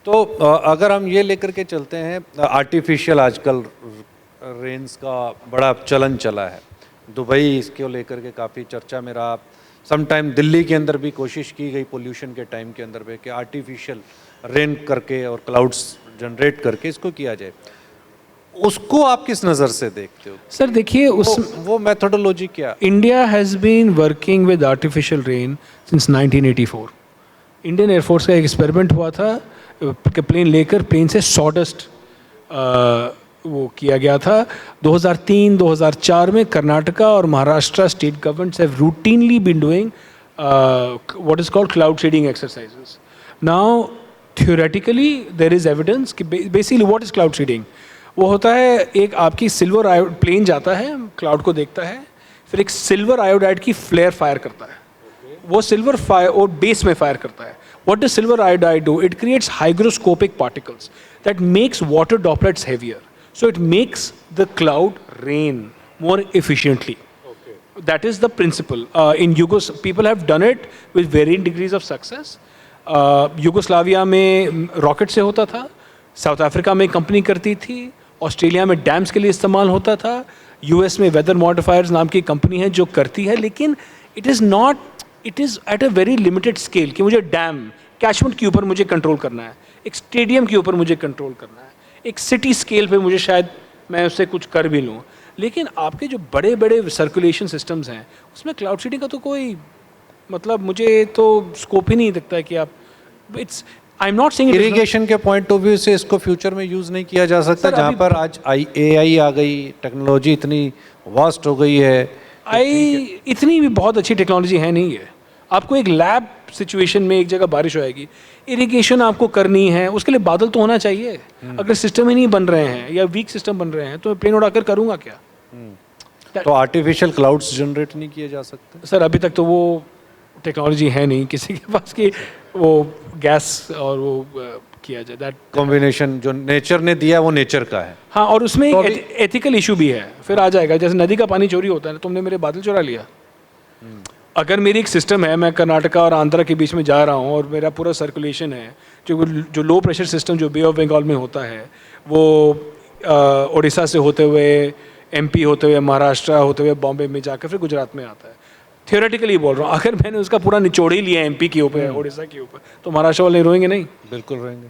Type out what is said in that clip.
तो अगर हम ये लेकर के चलते हैं, आर्टिफिशियल आजकल रेन्स का बड़ा चलन चला है, दुबई इसको लेकर के काफ़ी चर्चा में रहा। सम टाइम दिल्ली के अंदर भी कोशिश की गई पोल्यूशन के टाइम के अंदर पे कि आर्टिफिशियल रेन करके और क्लाउड्स जनरेट करके इसको किया जाए। उसको आप किस नज़र से देखते हो? सर देखिए, वो मेथोडोलॉजी क्या? India has been working with artificial rain since 1984। Indian air force का एक एक्सपेरिमेंट हुआ था कि प्लेन लेकर प्लेन से सॉडस्ट वो किया गया था। 2003-2004 में कर्नाटका और Maharashtra state governments have routinely been doing what is called cloud seeding exercises. Now theoretically there is evidence कि basically what is cloud seeding. वो होता है, एक आपकी सिल्वर आयोड प्लेन जाता है, क्लाउड को देखता है, फिर एक सिल्वर आयोडाइड की फ्लेयर फायर करता है। वो सिल्वर फायर और बेस में फायर करता है। What does silver iodide do? It creates hygroscopic particles that makes water droplets heavier. So it makes the cloud rain more efficiently. Okay. That is the principle. In people have done it with varying degrees of success. Yugoslavia में rocket से होता था, south Africa में company करती थी, Australia में dams के लिए इस्तेमाल होता था, यूएस में वेदर मॉडिफायर्स नाम की कंपनी है जो करती है, लेकिन it is at a very limited scale कि मुझे डैम कैचमेंट के ऊपर मुझे कंट्रोल करना है, एक स्टेडियम के ऊपर मुझे कंट्रोल करना है, एक सिटी स्केल पे मुझे शायद मैं उससे कुछ कर भी लूँ। लेकिन आपके जो बड़े बड़े सर्कुलेशन सिस्टम्स हैं उसमें क्लाउड सीडिंग का तो कोई मतलब मुझे तो स्कोप ही नहीं दिखता है कि आप I am not saying irrigation के पॉइंट ऑफ व्यू से इसको फ्यूचर में यूज़ नहीं किया जा सकता, जहाँ पर आज AI आ गई, टेक्नोलॉजी इतनी वास्ट हो गई है। इतनी भी बहुत अच्छी टेक्नोलॉजी है नहीं है। आपको एक लैब सिचुएशन में एक जगह बारिश होएगी, इरिगेशन आपको करनी है, उसके लिए बादल तो होना चाहिए। अगर सिस्टम ही नहीं बन रहे हैं या वीक सिस्टम बन रहे हैं तो मैं प्लेन उड़ाकर करूँगा क्या? तो आर्टिफिशियल क्लाउड्स जनरेट नहीं किए जा सकते? सर अभी तक तो वो टेक्नोलॉजी है नहीं किसी के पास कि वो गैस और वो किया जाए। दैट कॉम्बिनेशन जो नेचर ने दिया वो नेचर का है। हाँ, और उसमें तो एथिकल इशू भी है। फिर आ जाएगा, जैसे नदी का पानी चोरी होता है, तुमने मेरे बादल चुरा लिया। अगर मेरी एक सिस्टम है, मैं कर्नाटका और आंध्रा के बीच में जा रहा हूँ और मेरा पूरा सर्कुलेशन है, जो लो प्रेशर सिस्टम जो बे ऑफ बंगाल में होता है, वो उड़ीसा से होते हुए MP होते हुए महाराष्ट्र होते हुए बॉम्बे में जाकर फिर गुजरात में आता है। थियोरेटिकली बोल रहा हूँ, अगर मैंने उसका पूरा निचोड़ ही लिया MP के ऊपर, उड़ीसा के ऊपर, तो महाराष्ट्र वाले रोएंगे नहीं? बिल्कुल रोएंगे।